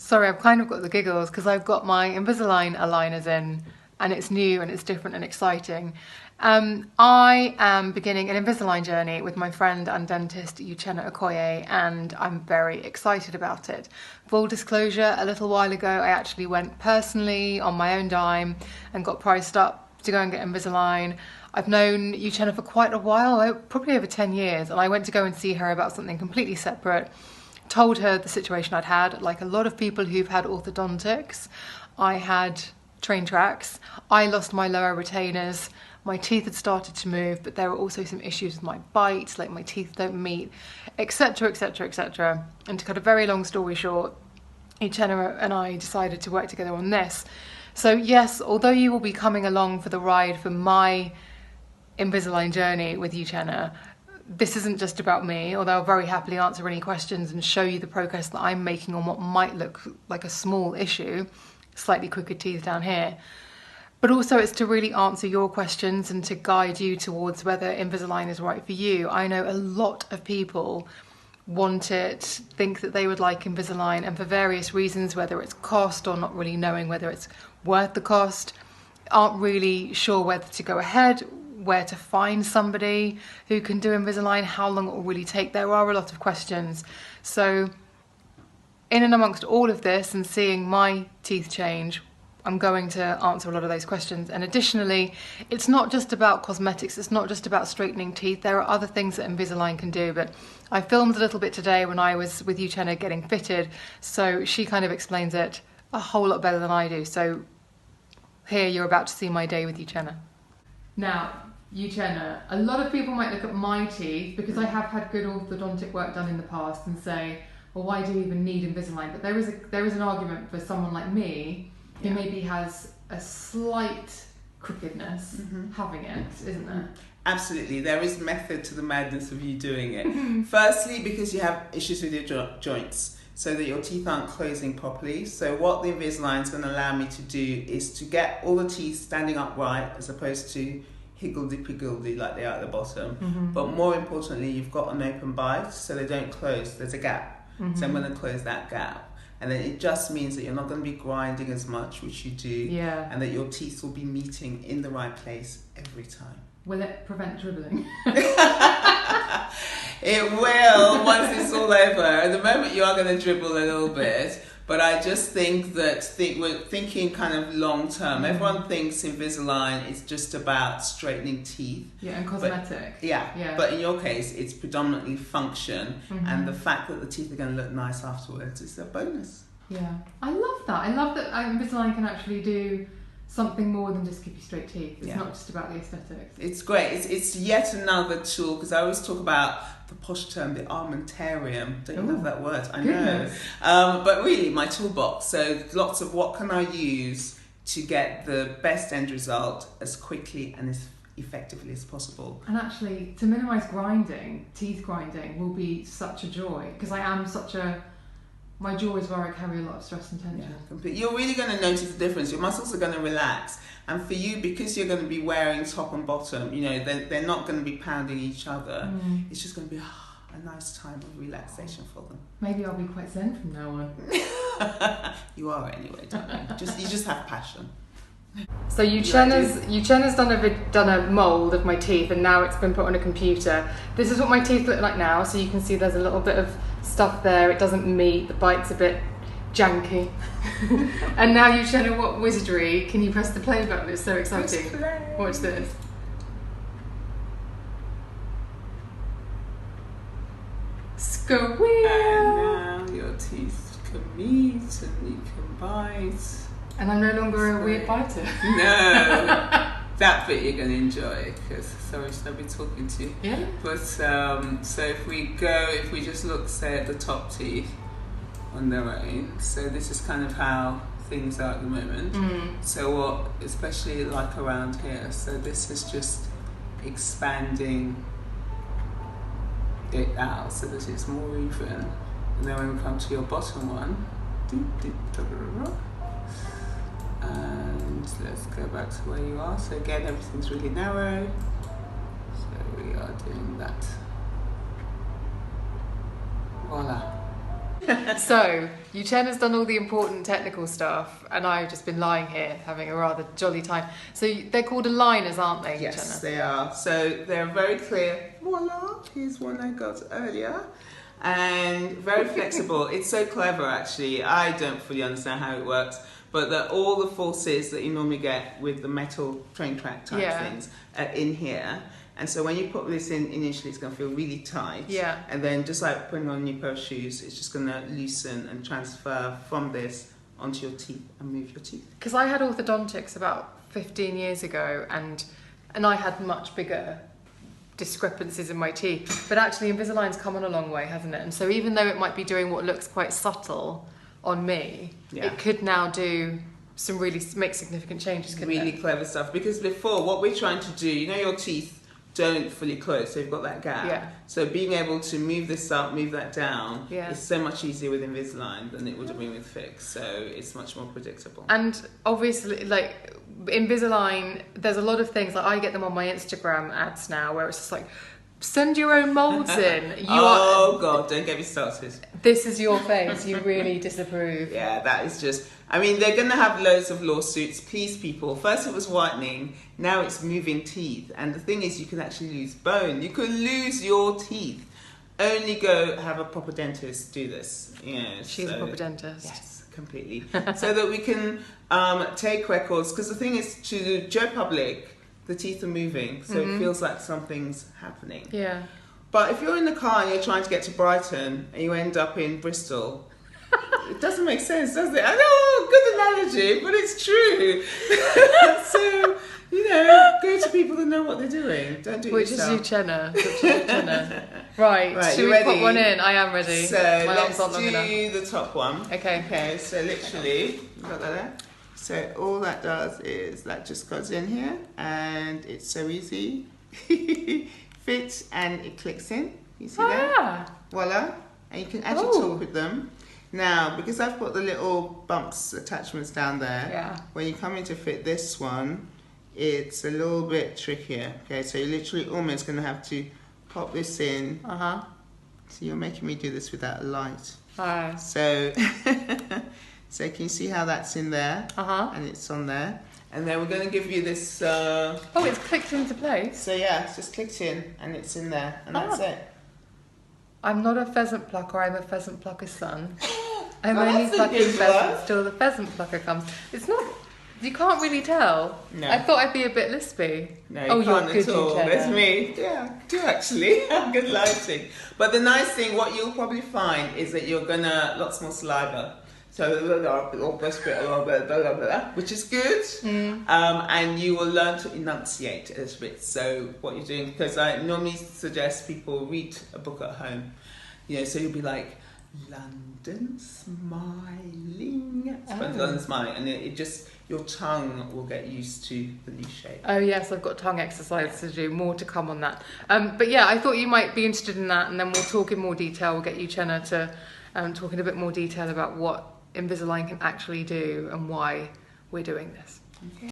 Sorry, I've kind of got the giggles because I've got my Invisalign aligners in and it's new and it's different and exciting. I am beginning an Invisalign journey with my friend and dentist Uchenna Okoye, and I'm very excited about it. Full disclosure, a little while ago I actually went personally on my own dime and got priced up to go and get Invisalign. I've known Uchenna for quite a while, probably over 10 years, and I went to go and see her about something completely separate. Told her the situation I'd had. Like a lot of people who've had orthodontics, I had train tracks. I lost my lower retainers. My teeth had started to move, but there were also some issues with my bites, like my teeth don't meet, etc, etc, etc. And to cut a very long story short, Uchenna and I decided to work together on this. So yes, although you will be coming along for the ride for my Invisalign journey with Uchenna, this isn't just about me, although I'll very happily answer any questions and show you the progress that I'm making on what might look like a small issue, slightly crooked teeth down here. But also it's to really answer your questions and to guide you towards whether Invisalign is right for you. I know a lot of people want it, think that they would like Invisalign, and for various reasons, whether it's cost or not really knowing whether it's worth the cost, aren't really sure whether to go ahead, where to find somebody who can do Invisalign, how long it will really take. There are a lot of questions. So in and amongst all of this and seeing my teeth change, I'm going to answer a lot of those questions. And additionally, it's not just about cosmetics, it's not just about straightening teeth. There are other things that Invisalign can do, but I filmed a little bit today when I was with Uchenna getting fitted, so she kind of explains it a whole lot better than I do. So here you're about to see my day with Uchenna. Now, Uchenna, a lot of people might look at my teeth, because I have had good orthodontic work done in the past, and say, well, why do you even need Invisalign? But there is an argument for someone like me who maybe has a slight crookedness having it, isn't there? Absolutely, there is method to the madness of you doing it. Firstly, because you have issues with your joints, so that your teeth aren't closing properly. So what the Invisalign is going to allow me to do is to get all the teeth standing upright, as opposed to higgledy-piggledy like they are at the bottom. But more importantly, you've got an open bite, so they don't close. There's a gap. So I'm going to close that gap. And then it just means that you're not going to be grinding as much, which you do, and that your teeth will be meeting in the right place every time. Will it prevent dribbling? It will, once it's all over. At the moment you are going to dribble a little bit, but I just think that we're thinking kind of long term. Everyone thinks Invisalign is just about straightening teeth. Yeah, and cosmetic. But, but in your case, it's predominantly function, and the fact that the teeth are going to look nice afterwards is a bonus. Yeah, I love that. I love that Invisalign can actually do something more than just keep you straight teeth. It's not just about the aesthetics. It's great. It's yet another tool, because I always talk about the posh term, the armentarium. Don't you love that word? I know. But really, my toolbox. So lots of what can I use to get the best end result as quickly and as effectively as possible. And actually, to minimise grinding, teeth grinding will be such a joy, because I am such a... My jaw is where I carry a lot of stress and tension. Yeah, you're really going to notice the difference. Your muscles are going to relax. And for you, because you're going to be wearing top and bottom, you know, they're not going to be pounding each other. It's just going to be a nice time of relaxation for them. Maybe I'll be quite zen from now on. You are anyway, darling. You just have passion. So Uchenna's done a mould of my teeth, and now it's been put on a computer. This is what my teeth look like now, so you can see there's a little bit of stuff there. It doesn't meet, the bite's a bit janky. And now Uchenna, what wizardry, can you press the play button? It's so exciting. Watch this. Squeal! And now your teeth can meet and you can bite. And I'm no longer a weird biter. No, that bit you're going to enjoy, because sorry, should I be talking to you? Yeah. But so if we just look, say, at the top teeth on their own. So this is kind of how things are at the moment. So what, especially like around here. So this is just expanding it out so that it's more even. And then when we come to your bottom one, and let's go back to where you are. So again, everything's really narrow. So we are doing that. Voila. So Uchenna's done all the important technical stuff, and I've just been lying here having a rather jolly time. So they're called aligners, aren't they, Yes, Uchenna? they are. So they're very clear. Voila! Here's one I got earlier. And very flexible. It's so clever, actually. I don't fully understand how it works, but all the forces that you normally get with the metal train track type things are in here. And so when you put this in initially, it's going to feel really tight. Yeah. And then just like putting on a new pair of shoes, it's just going to loosen and transfer from this onto your teeth and move your teeth. Because I had orthodontics about 15 years ago, and I had much bigger discrepancies in my teeth. But actually Invisalign's come on a long way, hasn't it? And so even though it might be doing what looks quite subtle on me, it could now do some make significant changes, couldn't really it? Clever stuff. Because before, what we're trying to do, your teeth don't fully close, so you've got that gap. Yeah. So being able to move this up, move that down, Yeah. is so much easier with Invisalign than it would have been with Fix. So it's much more predictable. And obviously, like Invisalign, there's a lot of things, like I get them on my Instagram ads now, where it's just like, send your own molds in. God, don't get me started. This is your face. You really disapprove. Yeah, that is just... I mean, they're going to have loads of lawsuits. Please, people. First it was whitening, now it's moving teeth. And the thing is, you can actually lose bone. You could lose your teeth. Only go have a proper dentist do this. She's a proper dentist. Yes, completely. So that we can take records. Because the thing is, to the Joe public, the teeth are moving. So it feels like something's happening. Yeah. But if you're in the car and you're trying to get to Brighton and you end up in Bristol... It doesn't make sense, does it? I know, good analogy, but it's true. So, go to people that know what they're doing. Don't do it Which yourself. is Uchenna. Right, should we ready? put one in? I am ready. So My arm's let's not long do enough. the top one. Okay. So literally, you got that there? So all that does is that just goes in here, and it's so easy. Fits and it clicks in. You see that? Voila. And you can actually talk with them. Now, because I've got the little bumps attachments down there, when you come in to fit this one, it's a little bit trickier. Okay, so you're literally almost going to have to pop this in. So you're making me do this without a light. So, so can you see how that's in there? And it's on there. And then we're going to give you this... it's clicked into place. So yeah, it's just clicked in and it's in there, and that's it. I'm not a pheasant plucker, I'm a pheasant plucker's son. I'm only plucking pheasants till the pheasant plucker comes. It's not, you can't really tell. No. I thought I'd be a bit lispy. No, you can't you're good, at all. That's me. Yeah, I do actually. Have good lighting. But the nice thing, what you'll probably find is that you're gonna, lots more saliva. So, which is good. And you will learn to enunciate a little bit. So what you're doing, because I normally suggest people read a book at home. So you'll be like, London smiling. London smiling. And it just, your tongue will get used to the new shape. Oh yes, I've got tongue exercise to do, more to come on that. But yeah, I thought you might be interested in that, and then we'll talk in more detail. We'll get Uchenna to talk in a bit more detail about what Invisalign can actually do and why we're doing this. Okay.